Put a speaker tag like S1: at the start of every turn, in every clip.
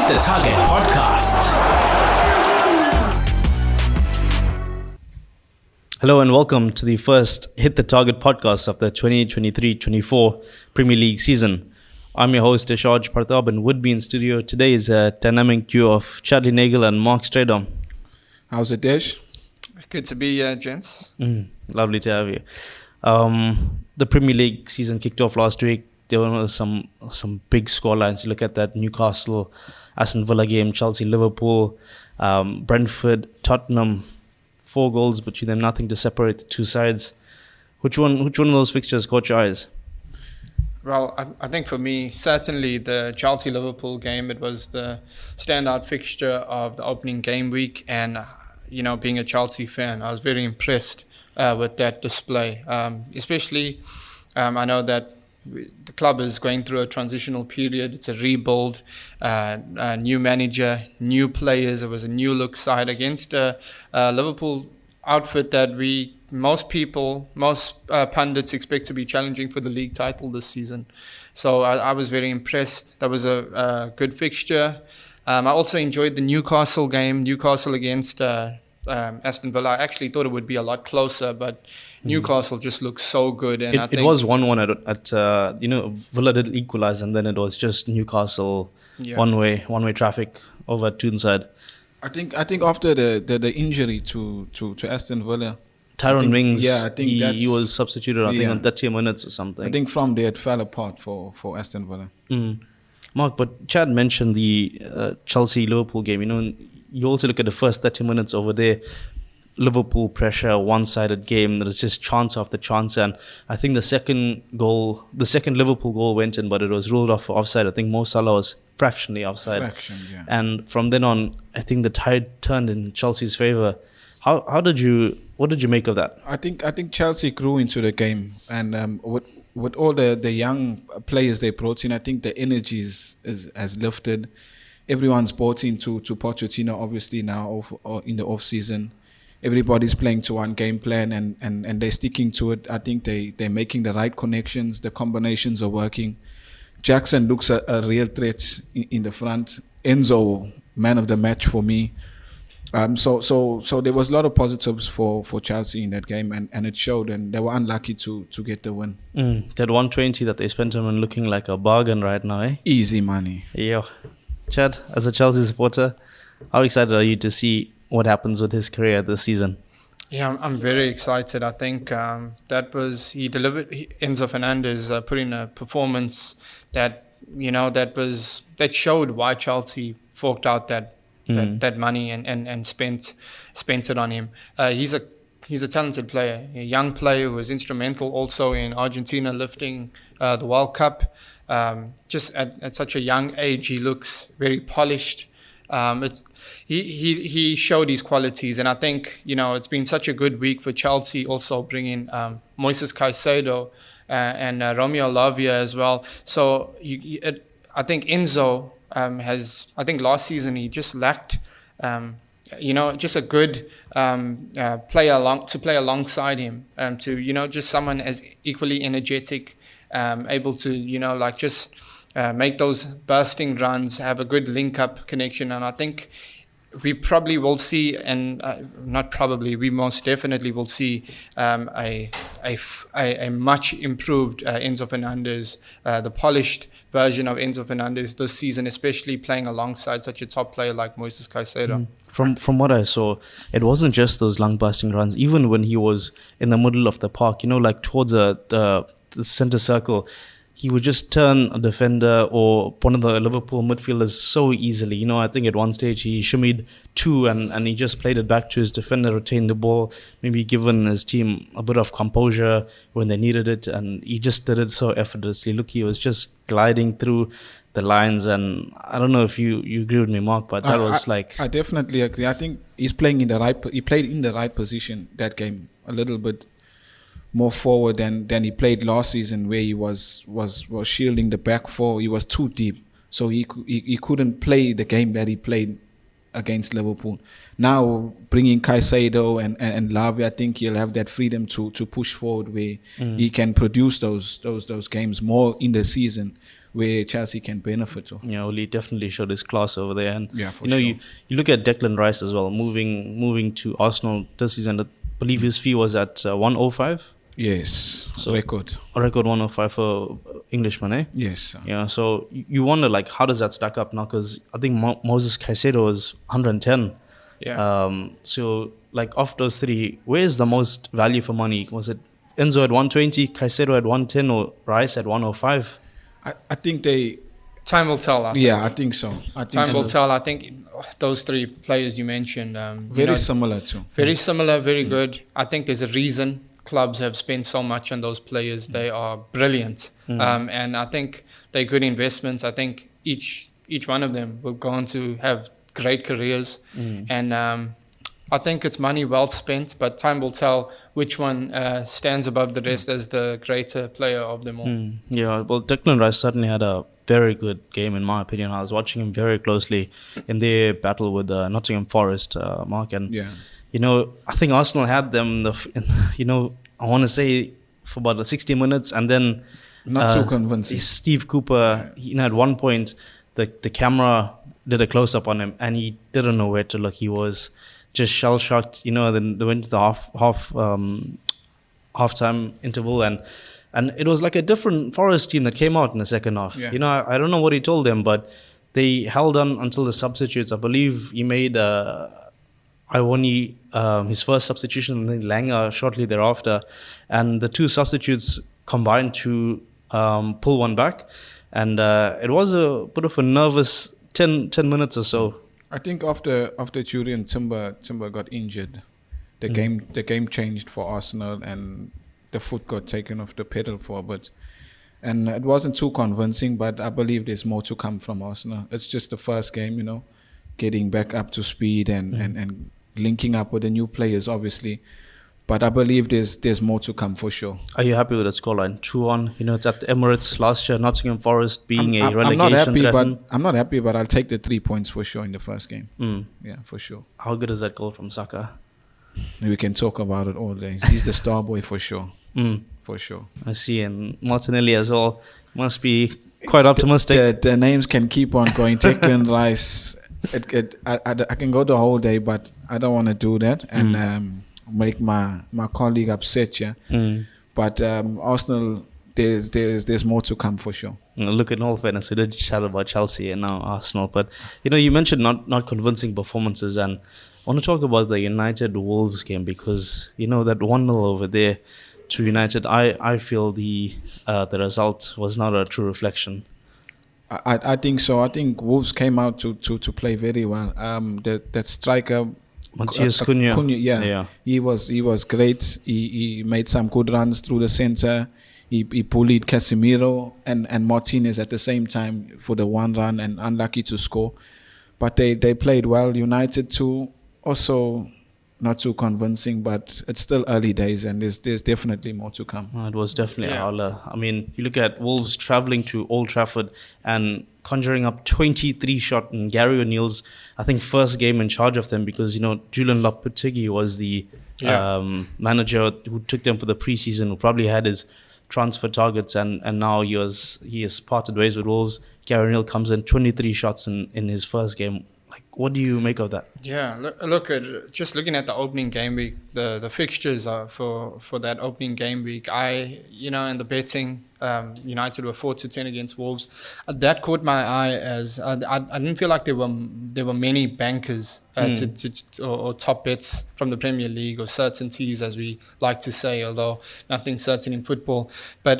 S1: the Target podcast.
S2: Hello and welcome to the first Hit the Target podcast of the 2023-24 Premier League season. I'm your host, Ishaj Parthab, and would be in studio today is a dynamic duo of Charlie Nagel and Mark Stradom.
S3: How's it, Desh?
S4: Good to be here, gents.
S2: Lovely to have you. The Premier League season kicked off last week. There were some big scorelines. You look at that Newcastle, Aston Villa game, Chelsea, Liverpool, Brentford, Tottenham. 4 goals between them, nothing to separate the two sides. Which one of those fixtures caught your eyes?
S4: Well, I think for me, certainly the Chelsea-Liverpool game, it was the standout fixture of the opening game week. And, being a Chelsea fan, I was very impressed with that display. Especially, I know that the club is going through a transitional period. It's a rebuild, a new manager, new players. It was a new look side against a Liverpool outfit that most pundits expect to be challenging for the league title this season. So I was very impressed. That was a good fixture. I also enjoyed the Newcastle game, Newcastle against Aston Villa. I actually thought it would be a lot closer, but Newcastle just looks so good. And
S2: it was 1-1 at Villa did equalise, and then it was just Newcastle one-way traffic over to inside.
S3: I think after the injury to Aston Villa,
S2: Tyrone Mings, he was substituted, I think, on 30 minutes or something.
S3: I think from there it fell apart for Aston Villa.
S2: Mark, but Chad mentioned the Chelsea-Liverpool game. You also look at the first 30 minutes over there. Liverpool pressure, one-sided game. There was just chance after chance, and I think the second Liverpool goal went in, but it was ruled off for offside. I think Mo Salah was fractionally offside. And from then on, I think the tide turned in Chelsea's favour. What did you make of that?
S3: I think Chelsea grew into the game, and with all the young players they brought in, I think the energy has lifted. Everyone's bought into Pochettino, obviously now in the off season. Everybody's playing to one game plan and they're sticking to it. I think they're making the right connections. The combinations are working. Jackson looks a real threat in the front. Enzo, man of the match for me. So there was a lot of positives for Chelsea in that game, and it showed, and they were unlucky to get the win.
S2: That 120 that they spent on looking like a bargain right now, eh?
S3: Easy money.
S2: Yeah. Chad, as a Chelsea supporter, how excited are you to see what happens with his career this season?
S4: Yeah, I'm very excited. I think he delivered. Enzo Fernandez put in a performance that showed why Chelsea forked out that money and spent it on him. He's a talented player, a young player who was instrumental also in Argentina lifting the World Cup. Just at such a young age, he looks very polished. He showed his qualities, and I think it's been such a good week for Chelsea. Also bringing Moises Caicedo and Romeo Lavia as well. So I think Enzo has. I think last season he just lacked. Just a good player to play alongside him. Just someone as equally energetic, able to make those bursting runs, have a good link-up connection. And I think we probably will see, and we most definitely will see a much improved Enzo Fernandez, the polished version of Enzo Fernandez this season, especially playing alongside such a top player like Moises Caicedo.
S2: From what I saw, it wasn't just those long busting runs. Even when he was in the middle of the park, like towards the center circle, he would just turn a defender or one of the Liverpool midfielders so easily. I think at one stage he shimmied 2 and he just played it back to his defender, retained the ball, maybe given his team a bit of composure when they needed it, and he just did it so effortlessly. Look, he was just gliding through the lines, and I don't know if you agree with me, Mark, but that was like...
S3: I definitely agree. I think he played in the right position that game, a little bit more forward than he played last season, where he was shielding the back four. He was too deep, so he couldn't play the game that he played against Liverpool. Now bringing Caicedo and Lavia, I think he'll have that freedom to push forward where he can produce those games more in the season where Chelsea can benefit.
S2: Yeah, well, he definitely showed his class over there. And
S3: Yeah, for
S2: you know,
S3: sure.
S2: you look at Declan Rice as well, moving to Arsenal this season. I believe his fee was at 105.
S3: Yes,
S2: So-
S3: record.
S2: A record 105 for Englishman, eh?
S3: Yes.
S2: Yeah, so you wonder, like, how does that stack up now? Because I think Moses Caicedo was 110.
S4: Yeah.
S2: So, like, of those three, where's the most value for money? Was it Enzo at 120, Caicedo at 110, or Rice at 105?
S3: I think they.
S4: Time will tell. I think.
S3: Yeah, I think so. I think
S4: Time
S3: so.
S4: will tell. I think those three players you mentioned,
S3: Very similar too.
S4: very similar, very good. I think there's a reason clubs have spent so much on those players. They are brilliant, and I think they're good investments. I think each one of them will go on to have great careers, and I think it's money well spent. But time will tell which one stands above the rest as the greater player of them all.
S2: Yeah, well, Declan Rice certainly had a very good game, in my opinion. I was watching him very closely in their battle with Nottingham Forest, Mark. And,
S3: Yeah.
S2: you know, I think Arsenal had them, I want to say for about 60 minutes. And then
S3: Not too convincing.
S2: Steve Cooper, at one point, the camera did a close-up on him and he didn't know where to look. He was just shell-shocked. Then they went to the half-time interval and it was like a different Forest team that came out in the second half.
S3: Yeah.
S2: I don't know what he told them, but they held on until the substitutes. I believe he made Iwoni his first substitution and then Langer shortly thereafter. And the two substitutes combined to pull one back. And it was a bit of a nervous 10 minutes or so.
S3: I think after Julian Timber got injured, the game changed for Arsenal and the foot got taken off the pedal for a bit. And it wasn't too convincing, but I believe there's more to come from Arsenal. It's just the first game, getting back up to speed and linking up with the new players, obviously. But I believe there's more to come for sure.
S2: Are you happy with the scoreline? 2-1. It's at the Emirates last year. Nottingham Forest being a relegation
S3: I'm not happy, but I'll take the 3 points for sure in the first game. Yeah, for sure.
S2: How good is that goal from Saka?
S3: We can talk about it all day. He's the star boy for sure. For sure.
S2: I see. And Martinelli as well. Must be quite optimistic.
S3: The names can keep on going. Declan Rice. I can go the whole day, but I don't want to do that and make my colleague upset. Yeah. But Arsenal, there's more to come for sure.
S2: Look, in all fairness, we did chat about Chelsea and now Arsenal, but you mentioned not convincing performances, and I want to talk about the United Wolves game because that 1-0 over there to United, I feel the result was not a true reflection.
S3: I think so. I think Wolves came out to play very well. That striker
S2: Matthias Cunha.
S3: Yeah. He was great. He made some good runs through the center. He bullied Casemiro and Martinez at the same time for the one run and unlucky to score. But they played well. United too, also not too convincing, but it's still early days and there's definitely more to come.
S2: It was definitely a howler. I mean, you look at Wolves travelling to Old Trafford and conjuring up 23 shot in Gary O'Neill's, I think, first game in charge of them because, Julian Lopetegui was the manager who took them for the preseason, who probably had his transfer targets and now he has parted ways with Wolves. Gary O'Neill comes in 23 shots in his first game. What do you make of that?
S4: Yeah, look at just looking at the opening game week, the fixtures are for that opening game week. In the betting, United were 4-10 against Wolves. That caught my eye as I didn't feel like there were many bankers or top bets from the Premier League or certainties, as we like to say, although nothing's certain in football. But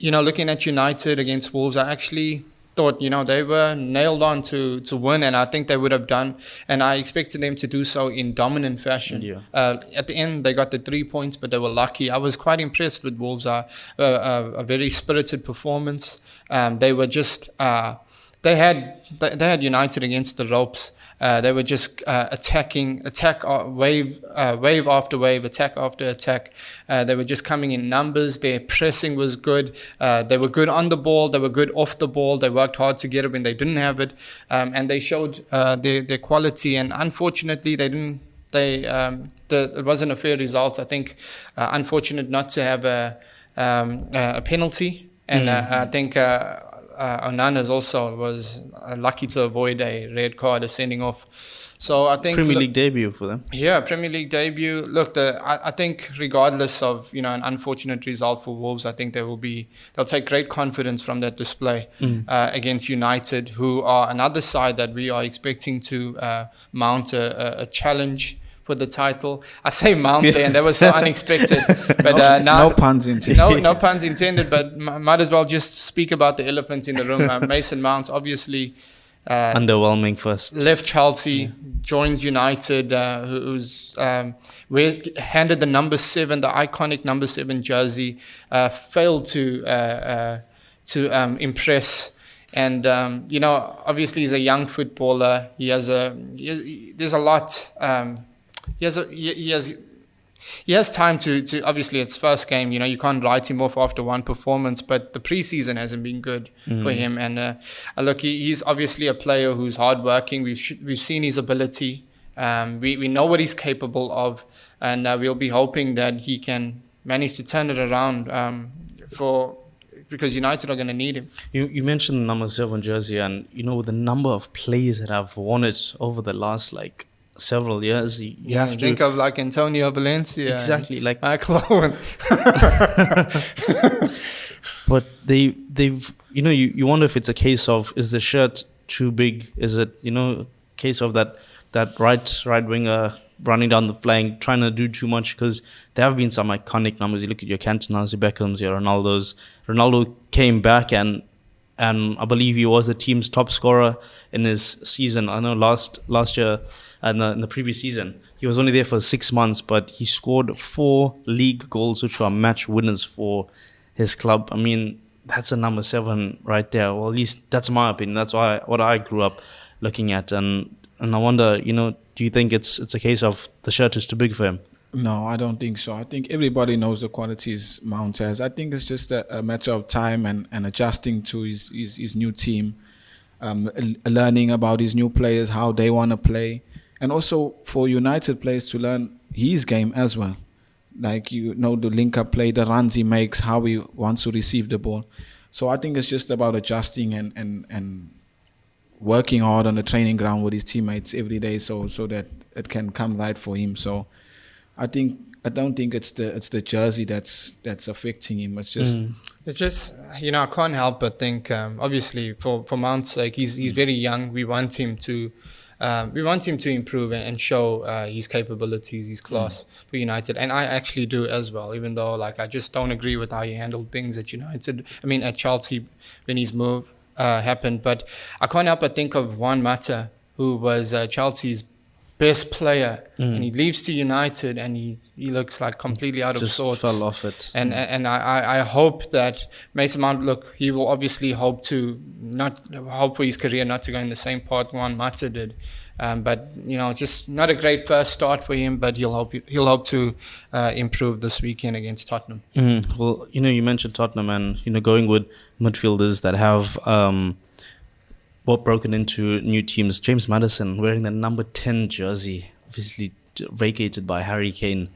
S4: looking at United against Wolves, I actually thought, they were nailed on to win, and I think they would have done, and I expected them to do so in dominant fashion. Yeah. At the end, they got the 3 points, but they were lucky. I was quite impressed with Wolves. A very spirited performance. They were just they had United against the ropes. They were just wave after wave, attack after attack. They were just coming in numbers. Their pressing was good. They were good on the ball. They were good off the ball. They worked hard to get it when they didn't have it, and they showed their quality. And unfortunately, they didn't. It wasn't a fair result. I think unfortunate not to have a penalty, and I think Onana's also was lucky to avoid a red card, a sending off. So I think
S2: Premier League debut for them.
S4: Yeah, Premier League debut. Look, I think regardless of an unfortunate result for Wolves, I think they'll take great confidence from that display against United, who are another side that we are expecting to mount a challenge for the title. I say mount there, and that was so unexpected. But
S3: no puns intended.
S4: No puns intended. But might as well just speak about the elephant in the room. Mason Mount, obviously.
S2: Underwhelming first.
S4: Left Chelsea, joins United, who's handed the number 7, the iconic number 7 jersey, failed to impress. And obviously he's a young footballer. There's a lot. He has time to obviously it's first game. You can't write him off after one performance, but the preseason hasn't been good for him. And look, he's obviously a player who's hardworking. We've seen his ability. We know what he's capable of, and we'll be hoping that he can manage to turn it around because United are going to need him.
S2: You mentioned the number 7 jersey, and the number of players that have worn it over the last several years. You have to
S4: think of Antonio Valencia.
S2: Exactly,
S4: Michael Owen.
S2: But they've you wonder if it's a case of, is the shirt too big? Is it a case of that right winger running down the flank, trying to do too much? Because there have been some iconic numbers. You look at your Cantonas, your Beckhams, your Ronaldos. Ronaldo came back and I believe he was the team's top scorer in his season. I know last year and in the previous season, he was only there for 6 months, but he scored 4 league goals, which are match winners for his club. I mean, that's a number 7 right there. Well, at least that's my opinion. That's what I grew up looking at. And I wonder, do you think it's a case of the shirt is too big for him?
S3: No, I don't think so. I think everybody knows the qualities Mount has. I think it's just a matter of time and adjusting to his new team, learning about his new players, how they want to play, and also for United players to learn his game as well. The link-up play, the runs he makes, how he wants to receive the ball. So I think it's just about adjusting and working hard on the training ground with his teammates every day so that it can come right for him. So I don't think it's the jersey that's affecting him. It's just
S4: I can't help but think obviously for Mount's sake, he's very young. We want him to improve and show his capabilities, his class for United, and I actually do as well. Even though I just don't agree with how he handled things at at Chelsea when his move happened. But I can't help but think of Juan Mata, who was Chelsea's best player, and he leaves to United, and he looks completely out of sorts.
S2: Just fell off it.
S4: And I hope that Mason Mount, look, he will obviously hope for his career not to go in the same path Juan Mata did. But it's just not a great first start for him. But he'll hope to improve this weekend against Tottenham.
S2: Well, you mentioned Tottenham, and going with midfielders that have broken into new teams. James Maddison wearing the number 10 jersey, obviously vacated by Harry Kane.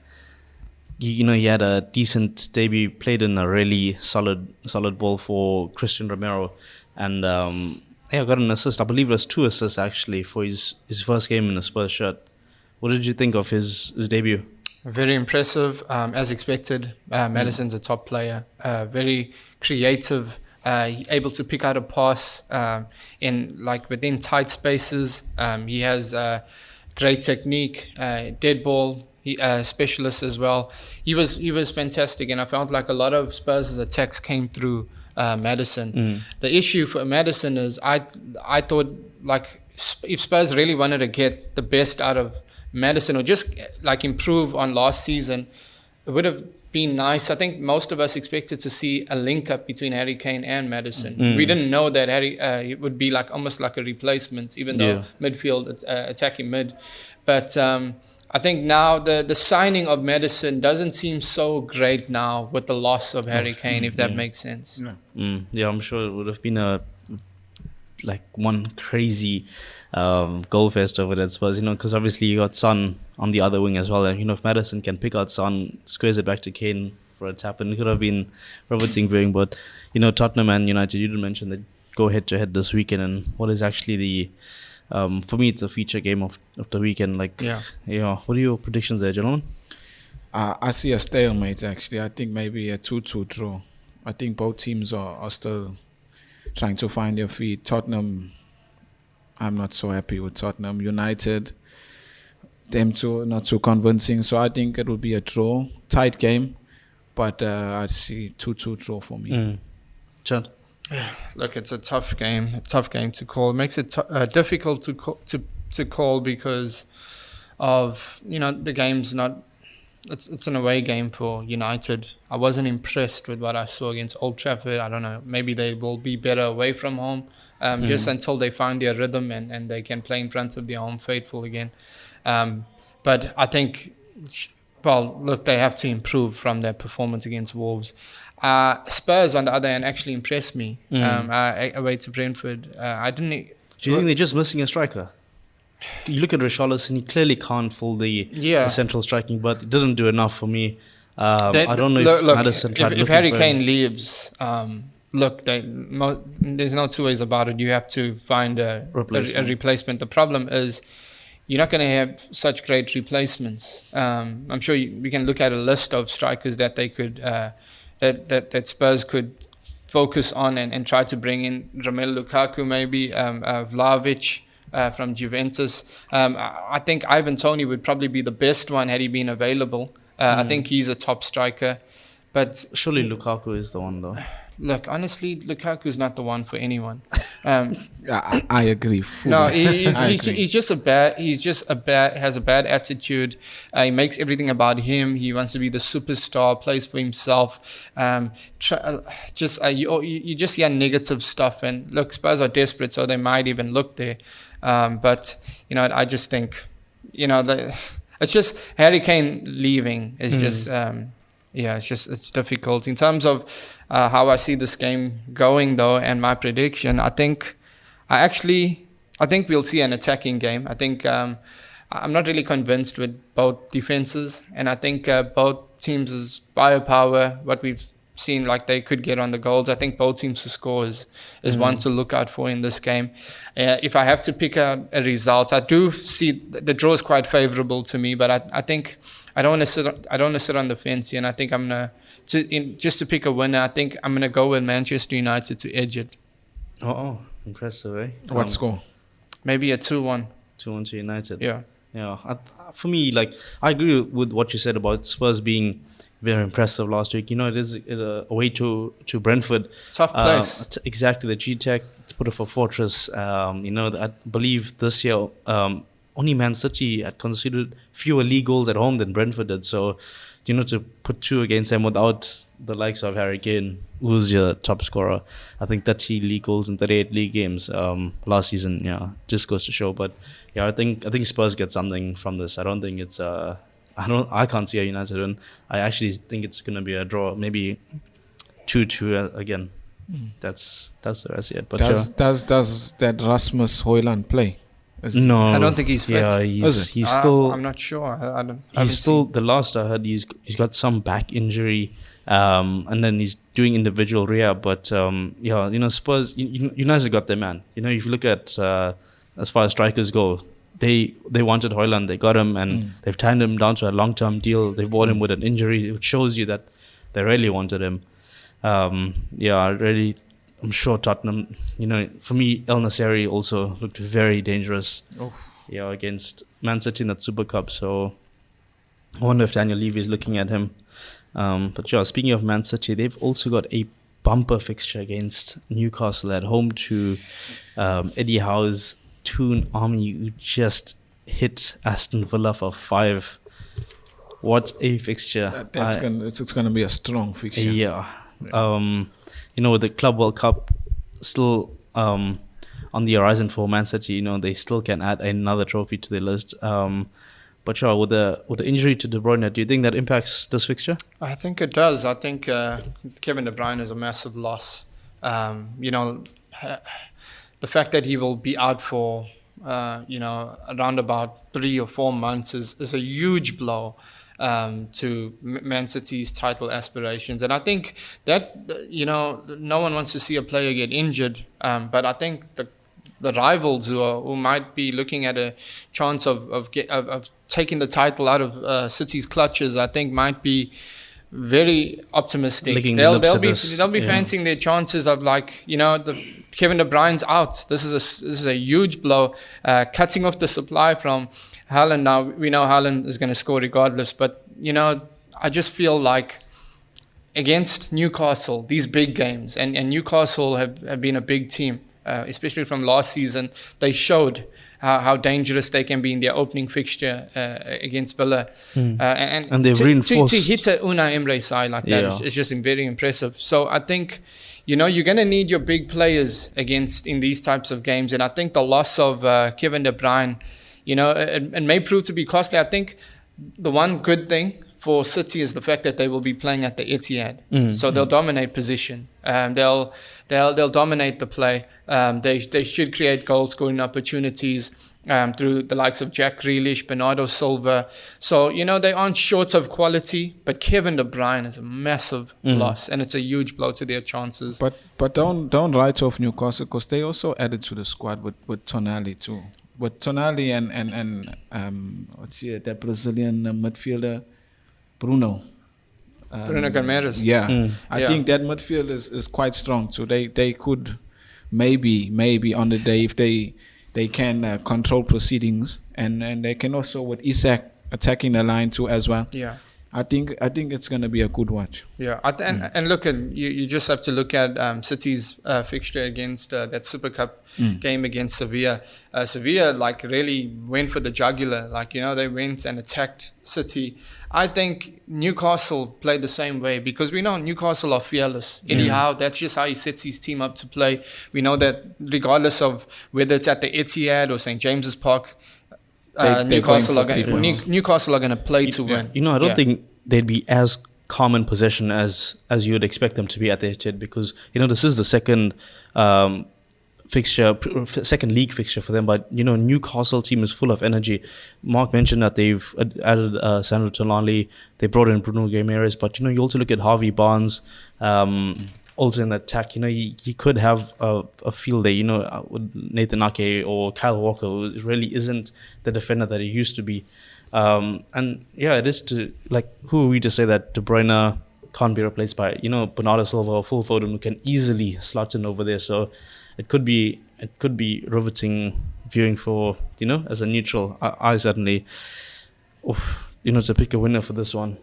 S2: He had a decent debut, played in a really solid ball for Christian Romero, and got an assist. I believe it was 2 assists actually for his first game in the Spurs shirt. What did you think of his debut?
S4: Very impressive, as expected. Maddison's a top player, very creative. Able to pick out a pass within tight spaces. He has great technique, dead ball specialist as well. He was fantastic, and I felt like a lot of Spurs' attacks came through Maddison. The issue for Maddison is I thought if Spurs really wanted to get the best out of Maddison or just improve on last season, it would have been nice. I think most of us expected to see a link up between Harry Kane and Maddison. We didn't know that it would be like almost like a replacement, even though midfield, it's attacking mid. But I think now the signing of Maddison doesn't seem so great now with the loss of Harry Kane, if that makes sense.
S2: Yeah, I'm sure it would have been one crazy goal fest over that Spurs, because obviously you got Son on the other wing as well, and if Maddison can pick out Son, squares it back to Kane for a tap, and it could have been riveting viewing. But Tottenham and United, you did mention that go head to head this weekend, and what is actually the for me it's a feature game of the weekend. What are your predictions there, gentlemen?
S3: I see a stalemate actually. I think maybe a 2-2 draw. I think both teams are still trying to find their feet. Tottenham, I'm not so happy with Tottenham. United, them two not so convincing. So I think it will be a draw, tight game, but I see 2-2 draw for me.
S2: Chad?
S4: Look, it's a tough game to call. It makes it difficult to call because of the game's not. It's an away game for United. I wasn't impressed with what I saw against Old Trafford. I don't know. Maybe they will be better away from home, just until they find their rhythm and they can play in front of their home faithful again. But I think, look, they have to improve from their performance against Wolves. Spurs, on the other hand, actually impressed me away to Brentford. Do you
S2: think they're just missing a striker? You look at Richarlison, he clearly can't fill the central striking, but it didn't do enough for me. I don't know if Maddison tried
S4: if Harry Kane leaves, there's no two ways about it. You have to find a replacement. The problem is you're not going to have such great replacements. I'm sure we can look at a list of strikers that they could that Spurs could focus on and try to bring in. Romelu Lukaku, maybe Vlahovic from Juventus. I think Ivan Toney would probably be the best one had he been available. I think he's a top striker, but
S2: surely Lukaku is the one though.
S4: Look, honestly, Lukaku's not the one for anyone.
S3: I agree. Fully.
S4: No, he's just has a bad attitude. He makes everything about him. He wants to be the superstar, plays for himself. You just hear negative stuff. And look, Spurs are desperate, so they might even look there. But I just think, it's just Harry Kane leaving is just. It's difficult in terms of how I see this game going, though, and my prediction. I think we'll see an attacking game. I think I'm not really convinced with both defenses, and I think both teams' firepower, what we've seen, like they could get on the goals. I think both teams to score is one to look out for in this game. If I have to pick out a result, I do see the draw is quite favourable to me, but I think. I don't want to sit on the fence here, and I think I'm gonna just to pick a winner. I think I'm gonna go with Manchester United to edge it.
S2: Oh, impressive, eh?
S3: What score?
S4: Maybe a 2-1.
S2: 2-1 to United.
S4: Yeah.
S2: For me, I agree with what you said about Spurs being very impressive last week. It is away to Brentford.
S4: Tough place.
S2: Exactly, the G-Tech, it's put of a fortress. I believe this year. Only Man City had conceded fewer league goals at home than Brentford did. So, to put two against them without the likes of Harry Kane, who's your top scorer, I think 30 league goals in 38 league games last season, just goes to show. But I think Spurs get something from this. I don't think it's I can't see a United win. I actually think it's going to be a draw, maybe 2-2 again. That's the rest of it. But
S3: does that Rasmus Højlund play?
S2: No,
S4: I don't think he's fit.
S2: Yeah, he's still.
S4: I'm not sure.
S2: He's still. The last I heard, he's got some back injury, and then he's doing individual rehab. But Spurs, United got their man. If you look at as far as strikers go, they wanted Højlund, they got him, and they've tied him down to a long-term deal. They bought him with an injury, which shows you that they really wanted him. I'm sure Tottenham, for me, El Nasseri also looked very dangerous against Man City in that Super Cup. So I wonder if Daniel Levy is looking at him. Speaking of Man City, they've also got a bumper fixture against Newcastle at home to Eddie Howe's Toon Army, who just hit Aston Villa for 5. What a fixture!
S3: It's gonna be a strong fixture.
S2: Yeah. With the Club World Cup still on the horizon for Man City, they still can add another trophy to their list. But sure, with the injury to De Bruyne, do you think that impacts this fixture?
S4: I think it does. I think Kevin De Bruyne is a massive loss. The fact that he will be out for around about 3 or 4 months is a huge blow to Man City's title aspirations. And I think that no one wants to see a player get injured. But I think the rivals who might be looking at a chance of taking the title out of City's clutches, I think might be very optimistic. They'll be fancying their chances of Kevin De Bruyne's out. This is a huge blow, cutting off the supply from Haaland. Now we know Haaland is going to score regardless, but I just feel like against Newcastle, these big games, and Newcastle have been a big team, especially from last season. They showed how dangerous they can be in their opening fixture against Villa. And
S2: they've reinforced.
S4: To hit a Unai Emery side like that is just very impressive. So I think, you're going to need your big players in these types of games. And I think the loss of Kevin De Bruyne, it may prove to be costly. I think the one good thing for City is the fact that they will be playing at the Etihad. So they'll dominate position. They'll dominate the play. They should create goal scoring opportunities through the likes of Jack Grealish, Bernardo Silva. So, they aren't short of quality, but Kevin De Bruyne is a massive loss, and it's a huge blow to their chances.
S3: But don't write off Newcastle, because they also added to the squad with Tonali too. With Tonali and that Brazilian midfielder, Bruno
S4: Gomes.
S3: I think that midfield is quite strong. So they could maybe on the day, if they can control proceedings, and they can also with Isak attacking the line too as well.
S4: Yeah.
S3: I think it's going to be a good watch.
S4: Yeah, and look at you just have to look at City's fixture against that Super Cup game against Sevilla. Sevilla really went for the jugular. They went and attacked City. I think Newcastle played the same way, because we know Newcastle are fearless. Anyhow, that's just how he sets his team up to play. We know that regardless of whether it's at the Etihad or St. James's Park, Newcastle are going to play to win.
S2: I don't think they'd be as calm in possession as you would expect them to be at the Etihad, because this is the second second league fixture for them. But Newcastle team is full of energy. Mark mentioned that they've added Sandro Tonali, they brought in Bruno Guimaraes, but you also look at Harvey Barnes, also in the attack. He could have a field there, with Nathan Ake or Kyle Walker, who really isn't the defender that he used to be. It is who are we to say that De Bruyne can't be replaced by Bernardo Silva or Phil Foden, who can easily slot in over there. So it could be riveting viewing for as a neutral. I certainly to pick a winner for this one.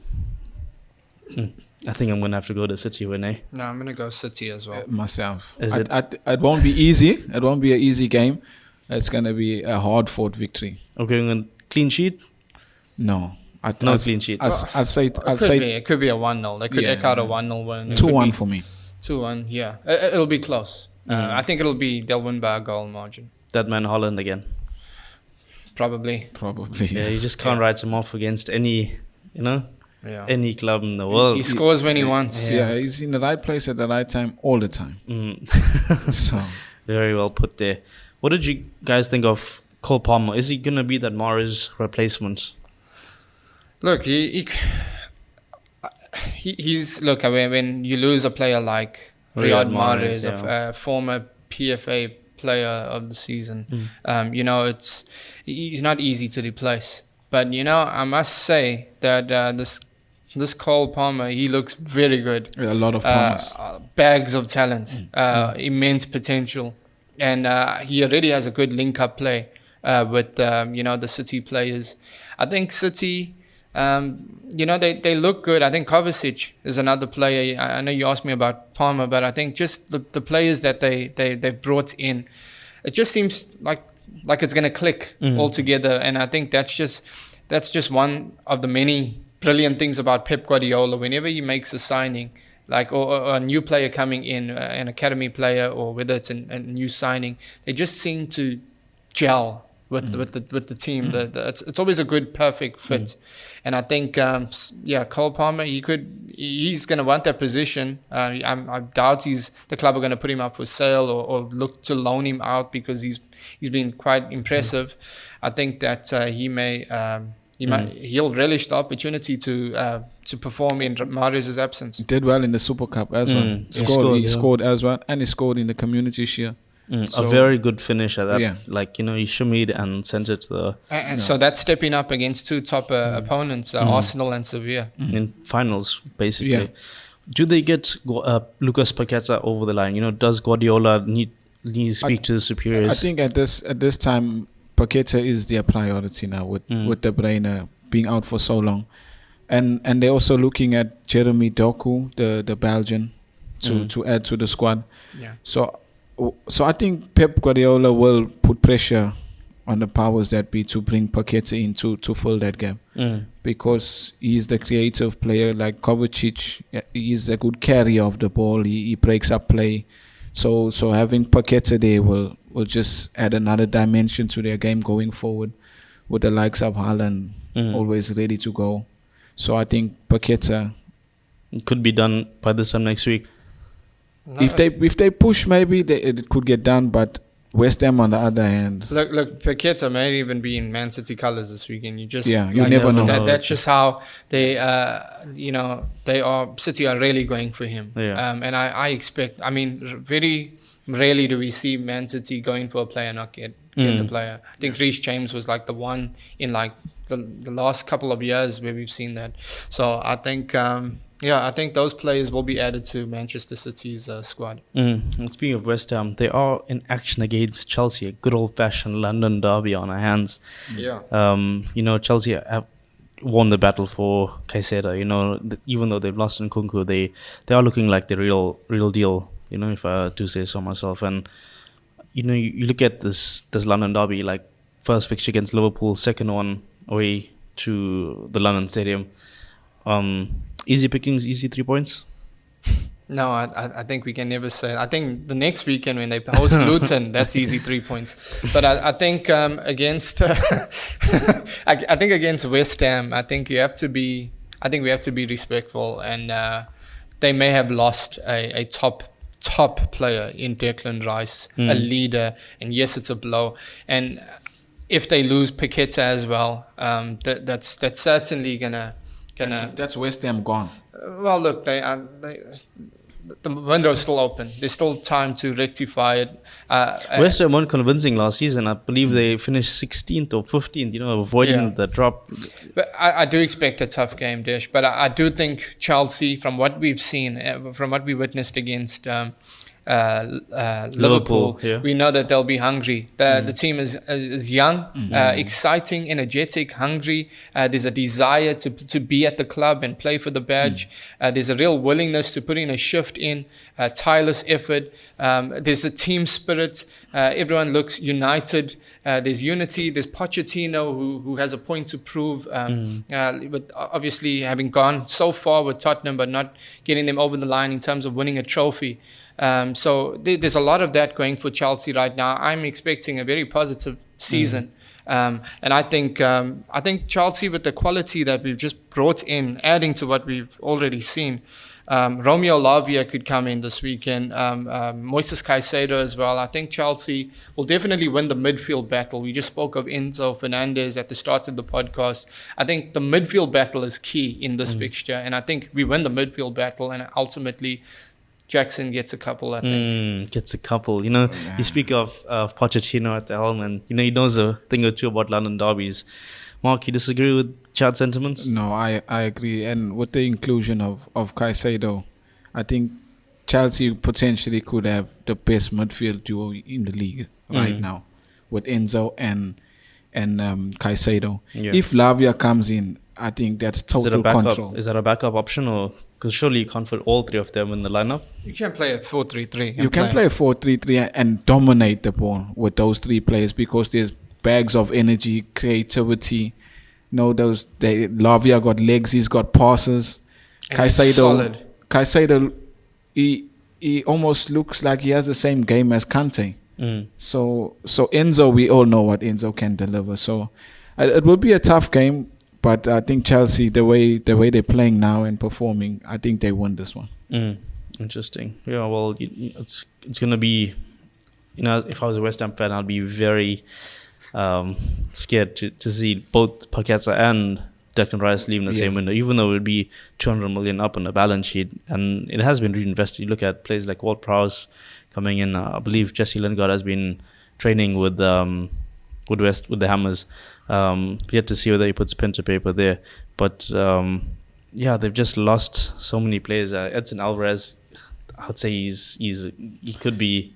S2: I think I'm gonna have to go to City win.
S4: No, I'm gonna go City as well.
S3: Myself. It won't be easy. It won't be an easy game. It's gonna be a hard fought victory.
S2: Okay, clean sheet?
S3: No.
S2: No clean sheet.
S3: I'd say
S4: it could be a 1-0. They could eke out a 1-0 win.
S3: 2-1 for me.
S4: 2-1, yeah. It'll be close. I think they'll win by a goal margin.
S2: That man Holland again.
S4: Probably.
S2: Yeah, you just can't write him off against any, any club in the world.
S4: He scores when he wants.
S3: Yeah, he's in the right place at the right time all the time. So
S2: very well put there. What did you guys think of Cole Palmer? Is he going to be that Mahrez replacement?
S4: Look, he's look. I mean, when you lose a player like Riyad Mahrez, a former PFA player of the season, he's not easy to replace. But I must say that this Cole Palmer, he looks very good.
S3: A lot of promise,
S4: bags of talent, immense potential, and he already has a good link-up play with the City players. I think City. They look good. I think Kovacic is another player. I know you asked me about Palmer, but I think just the players that they've brought in, it just seems like it's going to click all together. And I think that's just one of the many brilliant things about Pep Guardiola. Whenever he makes a signing, like or a new player coming in, an academy player, or whether it's a new signing, they just seem to gel with the team. It's always a good, perfect fit. And I think Cole Palmer, he's going to want that position. I doubt the club are going to put him up for sale or look to loan him out, because he's been quite impressive. I think that he'll relish the opportunity to perform in Mahrez's absence.
S3: He did well in the Super Cup as well. He scored as well, and he scored in the Community Shield.
S2: A very good finish at that. Yeah. Like, he shimmied and sent it to the...
S4: And so that's stepping up against two top opponents, Arsenal and Sevilla.
S2: In finals, basically. Yeah. Do they get Lucas Paqueta over the line? Does Guardiola need to speak to the superiors?
S3: I think at this time, Paqueta is their priority now with De Bruyne being out for so long. And they're also looking at Jeremy Doku, the Belgian, to add to the squad.
S4: Yeah.
S3: So I think Pep Guardiola will put pressure on the powers that be to bring Paqueta in to fill that gap, because he's the creative player. Like Kovacic, he's a good carrier of the ball. He breaks up play. So having Paqueta there will just add another dimension to their game going forward, with the likes of Haaland always ready to go. So I think Paqueta
S2: could be done by this time next week.
S3: No. If they push, maybe it could get done. But West Ham, on the other hand,
S4: look, Paqueta may even be in Man City colours this weekend. You
S3: never know.
S4: That's just how they, City are really going for him.
S2: Yeah.
S4: And I expect. I mean, very rarely do we see Man City going for a player not get the player. I think Reece James was like the one in like the last couple of years where we've seen that. So I think. I think those players will be added to Manchester City's squad.
S2: Speaking of West Ham, they are in action against Chelsea, a good old-fashioned London derby on our hands.
S4: Yeah.
S2: Chelsea have won the battle for Caicedo. Even though they've lost in Nkunku, they are looking like the real deal. If I do say so myself. And you look at this London derby, like first fixture against Liverpool, second one away to the London Stadium. Easy pickings, easy 3 points?
S4: No, I think we can never say. I think the next weekend when they host Luton, that's easy 3 points. But I think against against West Ham, I think we have to be respectful, and they may have lost a top player in Declan Rice, a leader, and yes, it's a blow. And if they lose Paqueta as well, that's certainly gonna.
S3: That's West Ham gone.
S4: Well, look, the window is still open. There's still time to rectify it.
S2: West Ham weren't convincing last season. I believe they finished 16th or 15th, avoiding the drop.
S4: But I do expect a tough game, Desh. But I do think Chelsea, from what we've seen, from what we witnessed against Liverpool, we know that they'll be hungry. The team is young, exciting, energetic, hungry. There's a desire to be at the club and play for the badge. There's a real willingness to put in a shift in, tireless effort. There's a team spirit. Everyone looks united. There's unity. There's Pochettino who has a point to prove. But obviously having gone so far with Tottenham, but not getting them over the line in terms of winning a trophy. So there's a lot of that going for Chelsea right now. I'm expecting a very positive season. And I think Chelsea, with the quality that we've just brought in, adding to what we've already seen, Romeo Lavia could come in this weekend, Moises Caicedo as well. I think Chelsea will definitely win the midfield battle. We just spoke of Enzo Fernandez at the start of the podcast. I think the midfield battle is key in this fixture, and I think we win the midfield battle, and ultimately Jackson gets a couple, I think.
S2: Gets a couple. You speak of Pochettino at the helm, and he knows a thing or two about London derbies. Mark, you disagree with Chad's sentiments?
S3: No, I agree. And with the inclusion of Caicedo, I think Chelsea potentially could have the best midfield duo in the league right now, with Enzo and Caicedo. Yeah. If Lavia comes in, I think that's total control.
S2: Is that a backup option, or because surely you can't fit all three of them in the lineup?
S4: You can play a 4-3-3.
S3: You can play a 4-3-3 and dominate the ball with those three players, because there's bags of energy, creativity, Lavia got legs, he's got passes. Caicedo, he almost looks like he has the same game as Kante. So Enzo, we all know what Enzo can deliver. So it will be a tough game, but I think Chelsea, the way they're playing now and performing, I think they win this one.
S2: Interesting. Yeah, well, it's going to be, if I was a West Ham fan, I'd be very scared to see both Paqueta and Declan Rice leaving the same window, even though it would be 200 million up on the balance sheet, and it has been reinvested. You look at players like Walt Prowse coming in. I believe Jesse Lingard has been training with the Hammers. Yet to see whether he puts pen to paper there. But they've just lost so many players. Edson Alvarez, I would say he could be.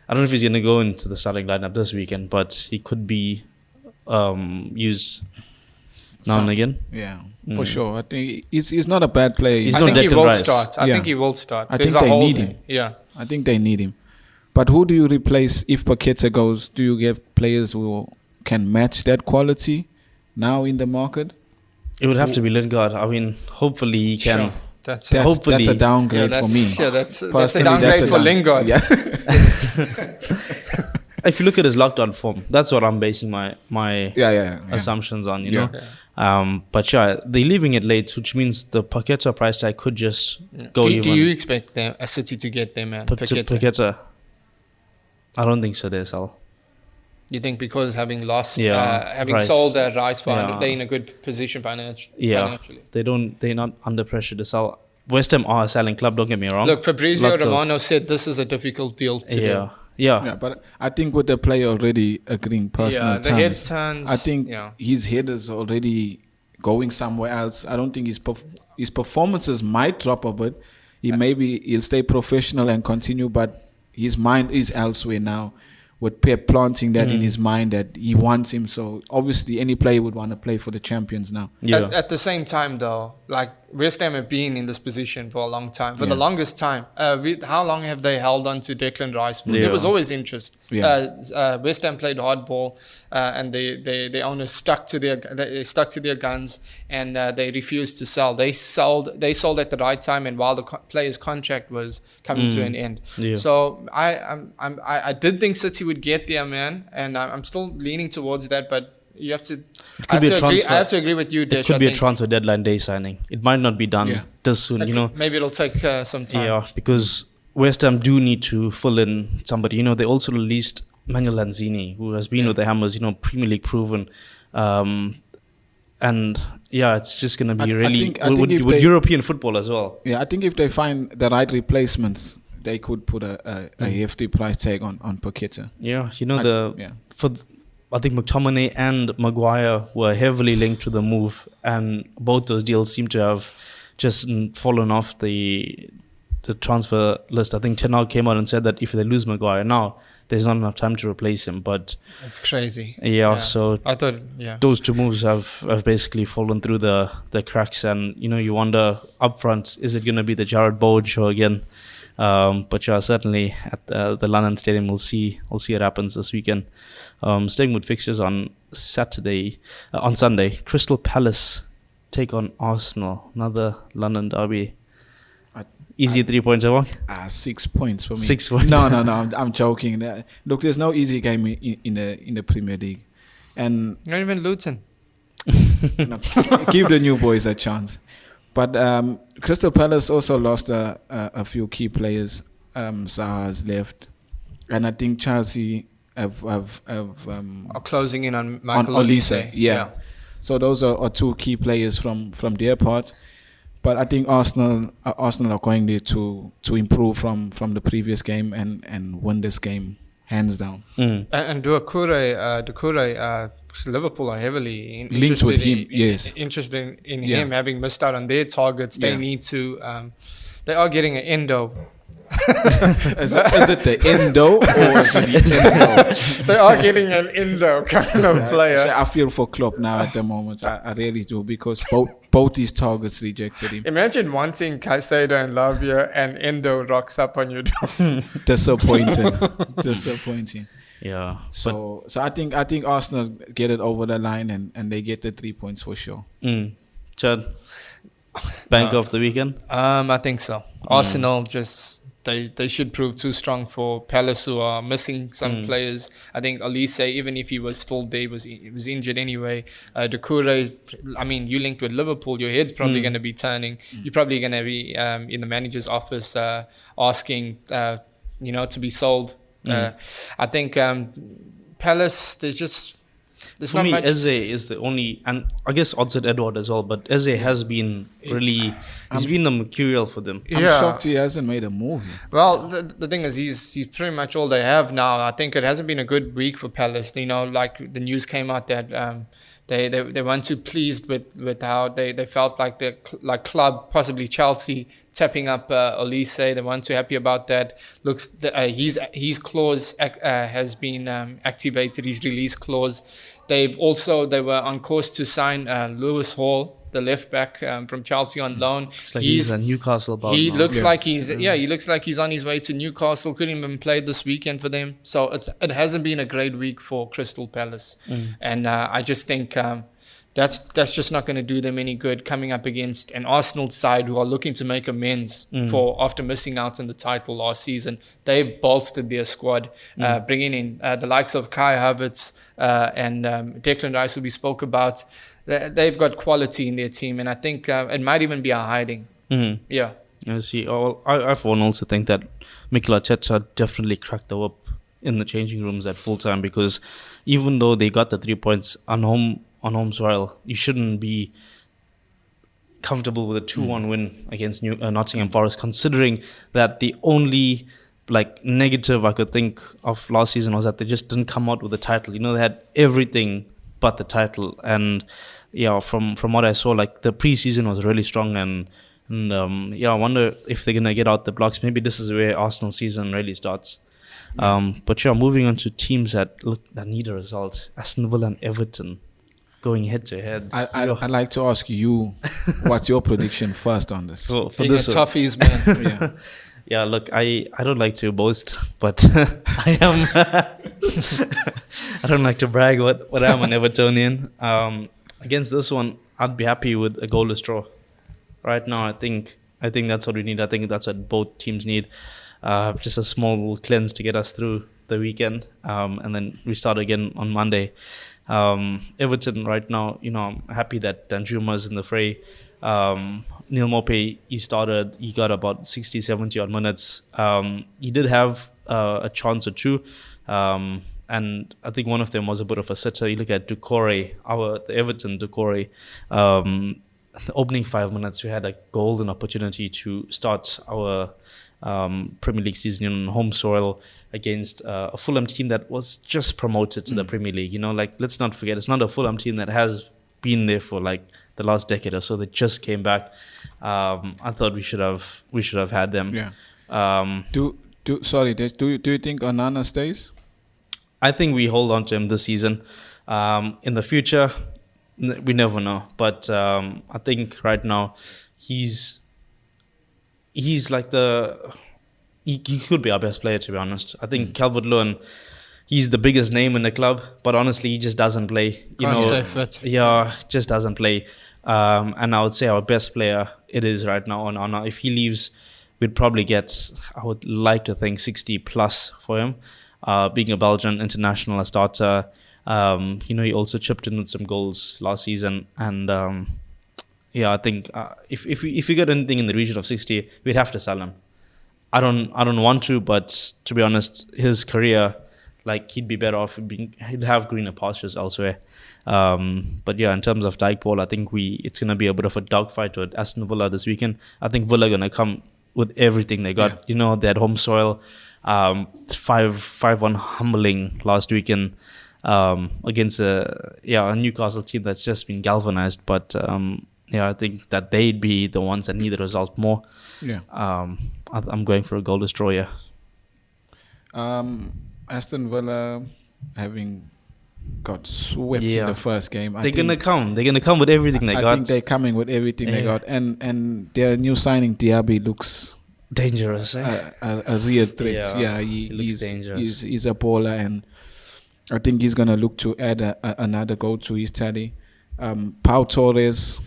S2: I don't know if he's going to go into the starting lineup this weekend, but he could be used now and again.
S3: Yeah, for sure. I think he's not a bad player.
S4: I think he will start. I think he will start.
S3: I think they need him.
S4: Yeah.
S3: I think they need him. But who do you replace if Paqueta goes? Do you get players who can match that quality now in the market?
S2: It would have to be Lingard. I mean, hopefully he can.
S4: Sure. That's
S3: a downgrade for me.
S4: Yeah, that's a downgrade for Lingard.
S3: Yeah.
S2: If you look at his lockdown form, that's what I'm basing my assumptions on, you know. But they're leaving it late, which means the Paqueta price tag could just go even.
S4: Do you expect a City to get them, man?
S2: Paqueta? I don't think so, DSL.
S4: You think because having lost,
S2: Rice.
S4: sold Rice, they're in a good position financially?
S2: They're not under pressure to sell. West Ham are a selling club, don't get me wrong.
S4: Look, Fabrizio Romano said this is a difficult deal to do.
S3: Yeah, but I think with the player already agreeing personal terms,
S4: the head turns.
S3: I think his head is already going somewhere else. I don't think his performances might drop a bit. He'll stay professional and continue, but his mind is elsewhere now. With Pep planting that in his mind that he wants him, so obviously any player would want to play for the champions now.
S2: Yeah.
S4: At the same time, though, like West Ham have been in this position for a long time, for the longest time. How long have they held on to Declan Rice? There was always interest. West Ham played hardball, and the owners stuck to their guns, and they refused to sell. They sold at the right time, and while the player's contract was coming to an end. Yeah. So I did think City would get there, man, and I'm still leaning towards that, but. You have to. I have to agree with you, Desh.
S2: It could be a transfer deadline day signing. It might not be done this soon.
S4: Maybe it'll take some time.
S2: Yeah, because West Ham do need to fill in somebody. They also released Manuel Lanzini, who has been with the Hammers. Premier League proven. And it's just going to be with European football as well.
S3: Yeah, I think if they find the right replacements, they could put a hefty price tag on Paqueta.
S2: Yeah, I think McTominay and Maguire were heavily linked to the move, and both those deals seem to have just fallen off the transfer list. I think Ten Hag came out and said that if they lose Maguire now, there's not enough time to replace him. But
S4: it's crazy.
S2: So
S4: I thought
S2: those two moves have basically fallen through the cracks, and you wonder up front, is it going to be the Jared Bowen show again? But certainly at the London Stadium, we'll see what happens this weekend. Staying with fixtures on Sunday, Crystal Palace take on Arsenal, another London derby. Easy 3 points, I
S3: 6 points for me.
S2: 6 points.
S3: No, I'm joking. Look, there's no easy game in the Premier League, and
S4: not even Luton.
S3: Give the new boys a chance. But Crystal Palace also lost a few key players. Zaha has left, and I think Chelsea are
S4: closing in on Michael Olise.
S3: Yeah. So those are two key players from their part. But I think Arsenal are going there to improve from the previous game and win this game hands down.
S4: And Doucouré, Liverpool are heavily
S3: linked with him.
S4: Interested in him having missed out on their targets. They need to. They are getting an Endo.
S3: Is it the Endo or is it the Endo?
S4: They are getting an Endo kind of player.
S3: So I feel for Klopp now at the moment. I really do, because both these targets rejected him.
S4: Imagine wanting Caicedo and Lavia and Endo rocks up on your door.
S3: Disappointing.
S2: Yeah.
S3: So I think Arsenal get it over the line and they get the 3 points for sure.
S2: Chad, bank of the weekend?
S4: I think so. Arsenal just they should prove too strong for Palace, who are missing some players. I think Olise, even if he was still there, was injured anyway. Doucouré, I mean, you linked with Liverpool, your head's probably going to be turning. You're probably going to be in the manager's office asking, to be sold. I think Palace, there's
S2: For
S4: not
S2: me,
S4: much.
S2: Eze is the only, and I guess Odsonne Edouard as well, but Eze has been really, he's been the mercurial for them.
S3: I'm shocked he hasn't made a move.
S4: Well, the thing is, he's pretty much all they have now. I think it hasn't been a good week for Palace. Like the news came out that they weren't too pleased with how they felt like the club, possibly Chelsea, tapping up Olise. They weren't too happy about that. His clause has been activated. His release clause. They were on course to sign Lewis Hall, the left back from Chelsea on loan.
S2: It's like he's a Newcastle bound
S4: He
S2: now.
S4: looks like he looks like he's on his way to Newcastle. Couldn't even play this weekend for them. So it hasn't been a great week for Crystal Palace, and I just think that's just not going to do them any good coming up against an Arsenal side who are looking to make amends for after missing out on the title last season. They've bolstered their squad, bringing in the likes of Kai Havertz and Declan Rice, who we spoke about. They've got quality in their team, and I think it might even be a hiding. Yeah.
S2: I see. I for one also think that Mikel Arteta definitely cracked the whip in the changing rooms at full time, because even though they got the 3 points on home soil, you shouldn't be comfortable with a 2-1 win against Nottingham Forest, considering that the only negative I could think of last season was that they just didn't come out with the title. They had everything but the title, and from what I saw, the preseason was really strong, and I wonder if they're gonna get out the blocks. Maybe this is where Arsenal season really starts. But moving on to teams that need a result: Aston Villa and Everton going head to head.
S3: I'd like to ask you, what's your prediction first on this?
S2: For
S4: Being
S2: this
S4: a toughies, man.
S3: Yeah.
S2: Yeah, look, I don't like to boast, but I am. I don't like to brag, but I'm an Evertonian. Against this one, I'd be happy with a goalless draw. Right now, I think that's what we need. I think that's what both teams need. Just a small cleanse to get us through the weekend, and then we start again on Monday. Everton right now, I'm happy that Danjuma's in the fray. Neil Maupay, he started, he got about 60, 70 odd minutes. He did have a chance or two, and I think one of them was a bit of a sitter. You look at Doucouré, the Everton Doucouré, the opening 5 minutes, we had a golden opportunity to start our Premier League season on home soil against a Fulham team that was just promoted to the Premier League. Let's not forget, it's not a Fulham team that has been there for the last decade or so. They just came back. I thought we should have had them.
S3: Yeah. Do you think Onana stays?
S2: I think we hold on to him this season. In the future, we never know. But I think right now he's like he could be our best player, to be honest. I think Calvert-Lewin, he's the biggest name in the club, but honestly, he just doesn't play.
S4: Can't stay fit.
S2: Yeah, just doesn't play. And I would say our best player it is right now on Onana. If he leaves, we'd probably get, I would like to think, 60 plus for him. Being a Belgian international, a starter, he also chipped in with some goals last season, and I think if we get anything in the region of 60, we'd have to sell him. I don't want to, but to be honest, his career, he'd be better off he'd have greener pastures elsewhere. But yeah, in terms of Dyke Ball, I think it's gonna be a bit of a dogfight with Aston Villa this weekend. I think Villa gonna come with everything they got. Yeah. They had home soil, 5-1 humbling last weekend against a Newcastle team that's just been galvanized. But I think that they'd be the ones that need the result more.
S3: Yeah.
S2: I'm going for a goalless draw. Yeah.
S3: Aston Villa having got swept in the first game.
S2: They're gonna come with everything they got.
S3: I think they're coming with everything they got, and their new signing Diaby looks
S2: dangerous.
S3: A real threat. Yeah, he looks dangerous. He's a baller, and I think he's going to look to add another goal to his tally. Pau Torres.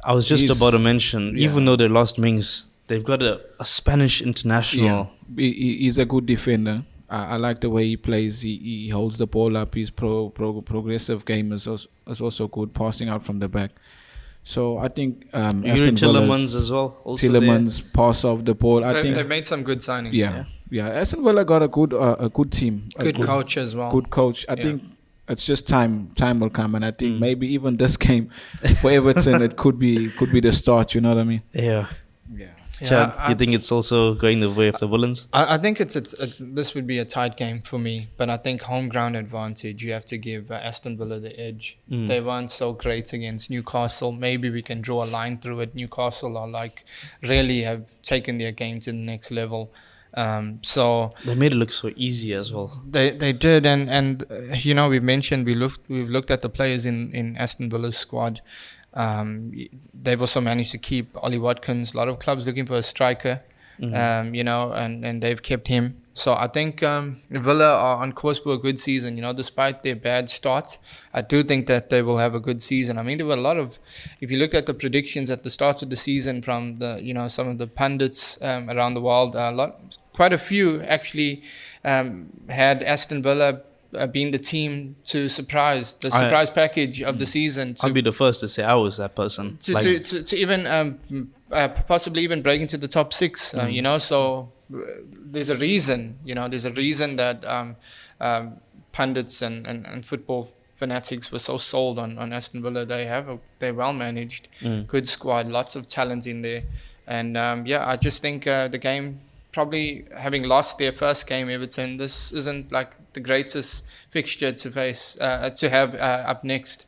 S2: I was just about to mention, even though they lost Mings, they've got a Spanish international.
S3: Yeah. He's a good defender. I like the way he plays. He holds the ball up. His progressive game is also good, passing out from the back. So I think Aston
S2: Tillemans as well. Also
S3: Tillemans pass off the ball.
S4: They've made some good signings.
S3: Yeah. Aston Villa got a good team,
S4: good coach as well.
S3: Good coach. I think it's just time. Time will come, and I think maybe even this game for Everton it could be the start. You know what I mean?
S2: Yeah.
S3: Yeah.
S2: Chad, you think it's also going the way of the Villains?
S4: I think this would be a tight game for me, but I think home ground advantage, you have to give Aston Villa the edge. They weren't so great against Newcastle. Maybe we can draw a line through it. Newcastle are really have taken their game to the next level. So
S2: they made it look so easy as well.
S4: They did, and we've mentioned we've looked at the players in Aston Villa's squad. They've also managed to keep Ollie Watkins. A lot of clubs looking for a striker, and they've kept him. So I think Villa are on course for a good season. Despite their bad start, I do think that they will have a good season. I mean, there were a lot of, if you looked at the predictions at the start of the season from the some of the pundits around the world, quite a few actually had Aston Villa being the team to surprise package of the season.
S2: I'll be the first to say I was that person.
S4: To even possibly even break into the top 6, so there's a reason, that pundits and football fanatics were so sold on Aston Villa. They're well managed, good squad, lots of talent in there. And I just think the game, probably having lost their first game, Everton, this isn't the greatest fixture to face, to have up next.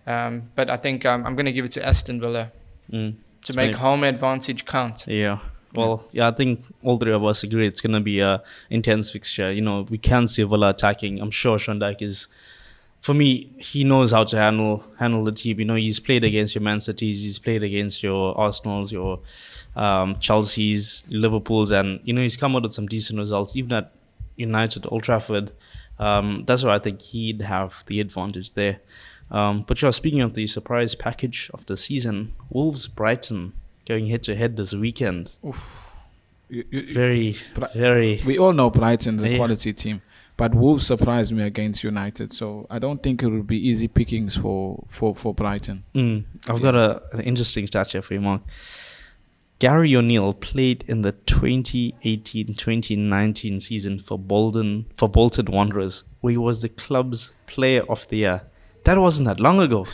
S4: But I think I'm going to give it to Aston Villa to make home advantage count.
S2: Yeah. Well, I think all three of us agree it's going to be a intense fixture. We can see Villa attacking. I'm sure Sean Dyche is, for me, he knows how to handle the team. He's played against your Man Cities, he's played against your Arsenals, your Chelsea's, Liverpool's, and he's come out with some decent results, even at United, Old Trafford. That's why I think he'd have the advantage there. But speaking of the surprise package of the season, Wolves Brighton going head to head this weekend.
S3: Oof.
S2: Very.
S3: We all know Brighton's a quality team, but Wolves surprised me against United, so I don't think it will be easy pickings for Brighton.
S2: I've got an interesting stat here for you, Mark. Gary O'Neill played in the 2018-2019 season for Bolton Wanderers, where he was the club's player of the year. That wasn't that long ago.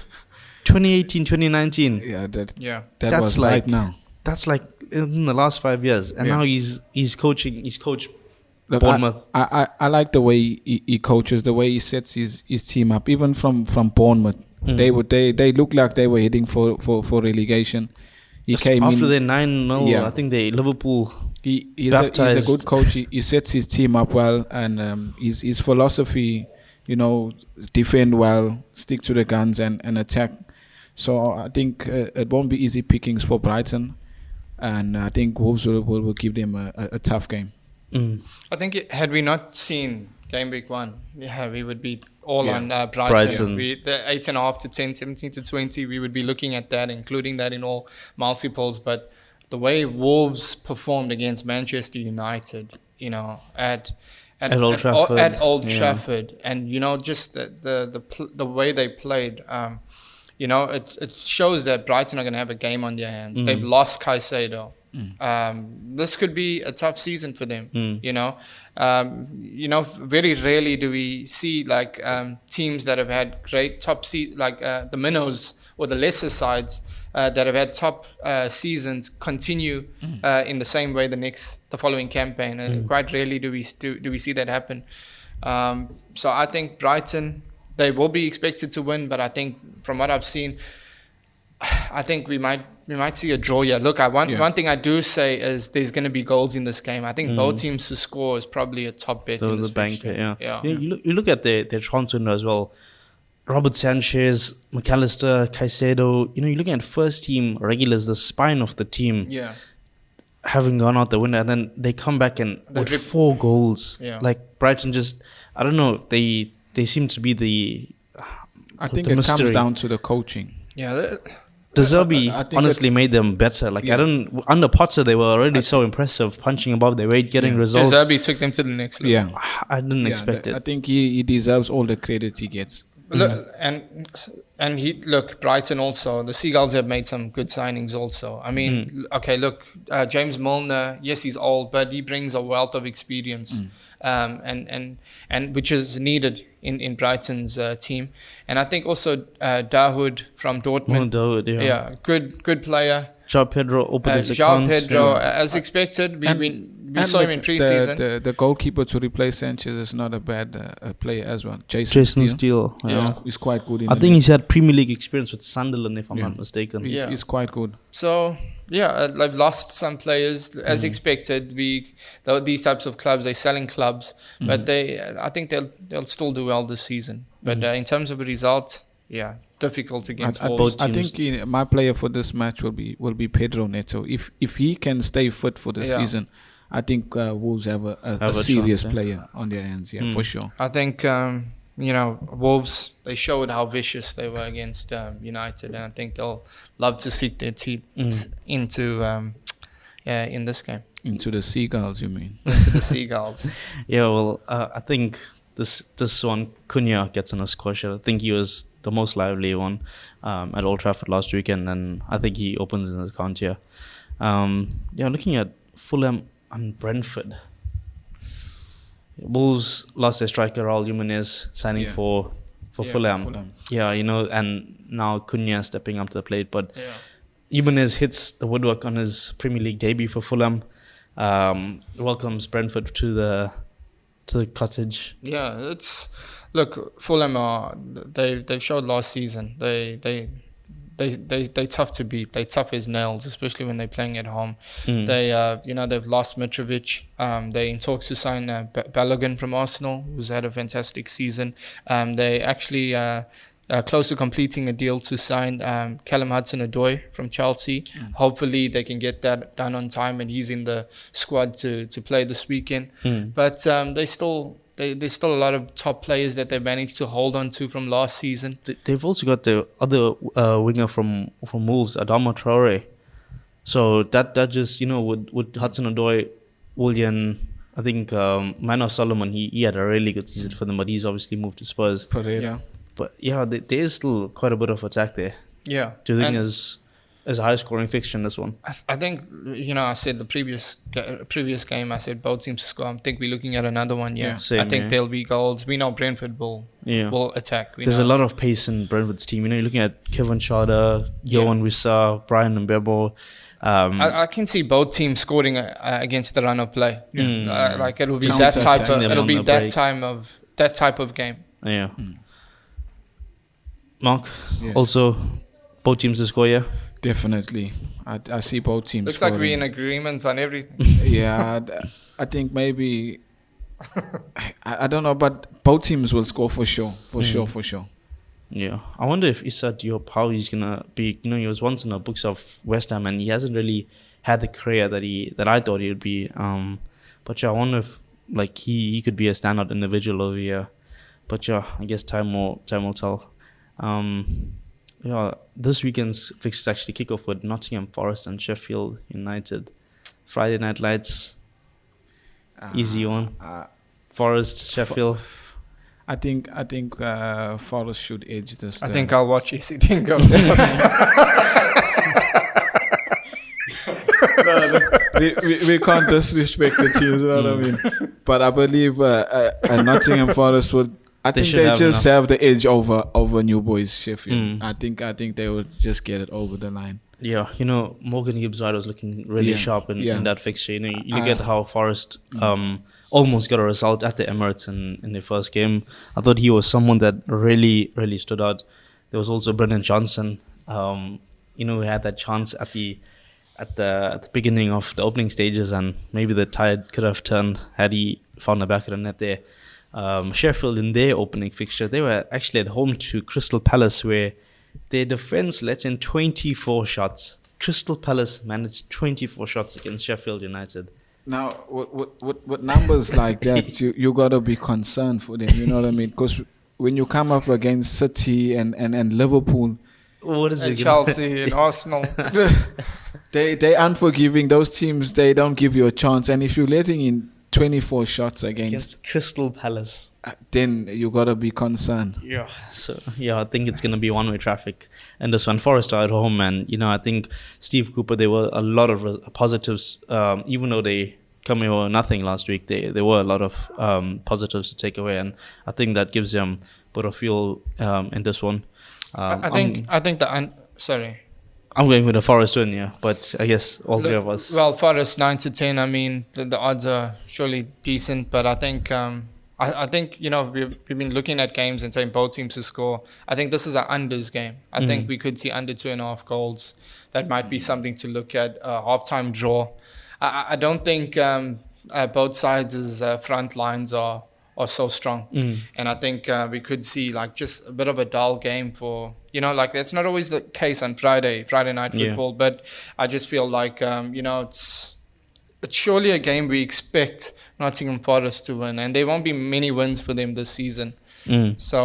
S2: 2018-2019.
S3: That was right now.
S2: That's in the last 5 years, and now he's coaching. He's coached Bournemouth.
S3: I like the way he coaches, the way he sets his team up. Even from Bournemouth, they looked like they were heading for relegation. He came
S2: after
S3: in,
S2: their 9-0. I think Liverpool.
S3: He's a good coach. He sets his team up well, and his philosophy, defend well, stick to the guns, and attack. So I think it won't be easy pickings for Brighton, and I think Wolves will give them a tough game.
S4: I think had we not seen game week 1, we would be all on Brighton. The 8.5 to 10, 17 to 20, we would be looking at that, including that in all multiples. But the way Wolves performed against Manchester United, at Old Trafford, and just the way they played, it shows that Brighton are going to have a game on their hands. They've lost Caicedo. This could be a tough season for them. Very rarely do we see teams that have had great top the minnows or the lesser sides that have had top seasons continue in the same way the following campaign. Quite rarely do we see that happen. So I think Brighton, they will be expected to win, but I think from what I've seen, I think we might see a draw here. Look, one thing I do say is there's going to be goals in this game. I think both teams to score is probably a top bet in this fixture.
S2: You look at their transfer window as well. Robert Sanchez, McAllister, Caicedo. You're looking at first team regulars, the spine of the team. Having gone out the window, and then they come back and with 4 goals. Brighton just, I don't know, they they seem to be the
S3: I think
S2: the
S3: it
S2: mystery.
S3: comes down to the coaching.
S4: Yeah.
S2: De Zerbi
S3: I think
S2: honestly
S3: it's-
S2: made them better. Like
S3: Yeah.
S2: I don't under Potter they were already so impressive, punching above their weight, getting
S3: Yeah.
S2: results.
S4: Zerbi took them to the next level.
S3: Yeah.
S2: I didn't expect
S3: I
S2: it.
S3: think he deserves all the credit he gets.
S4: Look, and he look Brighton also. The Seagulls have made some good signings also. I mean, okay, look, James Milner. Yes, he's old, but he brings a wealth of experience, and which is needed in Brighton's team. And I think also Dahoud from Dortmund.
S2: Yeah.
S4: Good player.
S2: João Pedro opened his
S4: João
S2: account.
S4: Pedro, as expected, we saw him in pre-season.
S3: The goalkeeper to replace Sanchez is not a bad player as well.
S2: Jason
S3: Steele.
S2: Steele. Yeah.
S3: He's quite good.
S2: I think he's had Premier League experience with Sunderland, if I'm
S3: Yeah.
S2: not mistaken.
S3: He's quite good.
S4: So yeah, they've lost some players as expected. These types of clubs, they're selling clubs, but I think they'll still do well this season. But in terms of a result, yeah, difficult against Wolves.
S3: I think my player for this match will be Pedro Neto. If he can stay fit for the season, I think Wolves have a serious
S2: chance,
S3: player on their hands. Yeah, for sure.
S4: I think Wolves, they showed how vicious they were against United, and I think they'll love to seek their teeth into in this game.
S3: Into the Seagulls, you mean?
S4: Into the Seagulls.
S2: Yeah, well, I think this one, Cunha gets on a squash. I think he was the most lively one at Old Trafford last weekend, and I think he opens in his account here. Looking at Fulham and Brentford. Wolves lost their striker Raul Jimenez, signing for Fulham. Yeah, and now Cunha stepping up to the plate, but Jimenez hits the woodwork on his Premier League debut for Fulham. Welcomes Brentford to the cottage.
S4: Yeah, Fulham they've showed last season they tough to beat. They tough as nails, especially when they're playing at home. They've lost Mitrovic. They're in talks to sign Balogun from Arsenal, who's had a fantastic season. They actually close to completing a deal to sign Callum Hudson-Odoi from Chelsea. Hopefully they can get that done on time, and he's in the squad to play this weekend. But there's still a lot of top players that they managed to hold on to from last season.
S2: They've also got the other winger from Wolves, Adama Traore. So that just with Hudson-Odoi, Willian, I think Mano Solomon, he had a really good season for them, but he's obviously moved to Spurs.
S3: Pereira.
S2: But yeah, there is still quite a bit of attack there.
S4: Yeah.
S2: Do you think is a high scoring fixture in this one?
S4: I think, I said the previous game, I said both teams to score. I think we're looking at another one, yeah.
S2: Same,
S4: I think there'll be goals. We know Brentford will attack.
S2: There's a lot of pace in Brentford's team. You're looking at Kevin Schade, Johan Wissa, Brian Mbebo.
S4: I can see both teams scoring against the run of play. It'll be
S3: Just
S4: that type of game.
S2: Yeah. Mark, also both teams to score, yeah?
S3: Definitely. I see both teams
S4: Looks
S3: scoring.
S4: like we're in agreement on everything.
S3: Yeah, I think maybe I don't know, but both teams will score for sure. For sure.
S2: Yeah. I wonder if Issa Diop, how he's gonna be. He was once in the books of West Ham, and he hasn't really had the career that I thought he would be. But I wonder if he could be a standout individual over here. But I guess time will tell. This weekend's fixtures actually kick off with Nottingham Forest and Sheffield United. Friday Night Lights, easy one. Forest, Sheffield.
S3: I think Forest should edge this.
S4: I think I'll watch EC Dingo.
S3: we can't disrespect the teams, you know what I mean? But I believe Nottingham Forest would. I think they just have the edge over New Boys Sheffield. I think they would just get it over the line.
S2: Yeah, Morgan Gibbs-White was looking really sharp in that fixture. You look at how Forest almost got a result at the Emirates in their first game. I thought he was someone that really, really stood out. There was also Brendan Johnson. Who had that chance at the beginning of the opening stages, and maybe the tide could have turned had he found the back of the net there. Sheffield, in their opening fixture, they were actually at home to Crystal Palace, where their defence let in 24 shots. Crystal Palace managed 24 shots against Sheffield United.
S3: Now, with numbers like that, you gotta be concerned for them. You know what I mean? Because when you come up against City and Liverpool,
S2: What is
S4: And
S2: it?
S4: Chelsea and Arsenal.
S3: they unforgiving. Those teams, they don't give you a chance. And if you're letting in 24 shots
S2: Against Crystal Palace.
S3: then you gotta be concerned.
S2: Yeah. So yeah, I think it's gonna be one-way traffic. And this one, Forest are at home, and I think Steve Cooper. There were a lot of positives, even though they come here with nothing last week. There were a lot of positives to take away, and I think that gives them a bit of fuel in this one.
S4: I think sorry.
S2: I'm going with a Forest win, yeah, but I guess all three of us.
S4: Well, Forest 9 to 10. I mean, the odds are surely decent, but I think I think we've been looking at games and saying both teams to score. I think this is an unders game. I think we could see under 2.5 goals. That might be something to look at. Halftime draw. I don't think both sides' front lines are so strong, and I think we could see like just a bit of a dull game for like that's not always the case on Friday night football, but I just feel like it's surely a game we expect Nottingham Forest to win, and there won't be many wins for them this season. So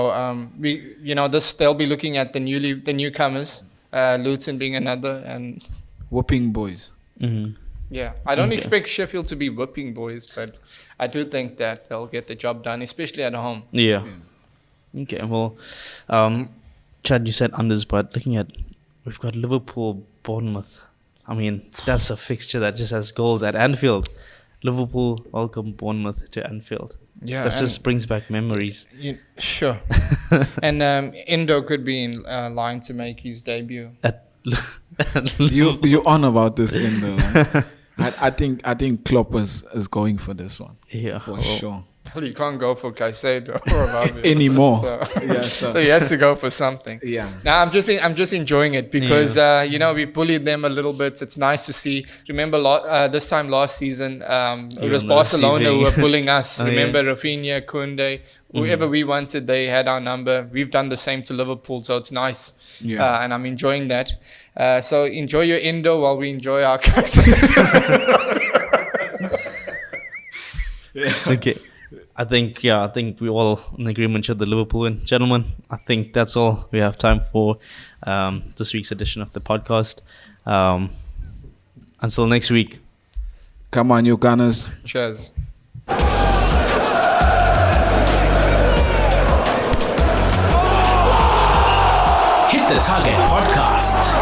S4: they'll be looking at the newcomers, Luton being another, and
S3: Whooping boys.
S4: yeah, I don't expect Sheffield to be whipping boys, but I do think that they'll get the job done, especially at home.
S2: Yeah. Okay. Well, Chad, you said unders, but looking at, we've got Liverpool, Bournemouth. I mean, that's a fixture that just has goals at Anfield. Liverpool welcome Bournemouth to Anfield.
S4: Yeah,
S2: that just brings back memories.
S4: Sure. And Endo could be in line to make his debut.
S3: You on about this in the I think Klopp is going for this one.
S2: Yeah,
S3: for sure.
S4: Well, you can't go for Caicedo or Rabiot
S3: Anymore.
S4: So he has to go for something.
S3: Yeah.
S4: Now I'm just enjoying it because we bullied them a little bit. It's nice to see. Remember this time last season, it was Barcelona who were bullying us. Remember Rafinha, Koundé, whoever we wanted, they had our number. We've done the same to Liverpool, so it's nice.
S3: Yeah.
S4: And I'm enjoying that. So enjoy your Indo while we enjoy our Caicedo.
S2: Okay. I think we're all in agreement with the Liverpool win. Gentlemen, I think that's all we have time for this week's edition of the podcast. Until next week.
S3: Come on, you Gunners.
S4: Cheers.
S1: Hit the Target Podcast.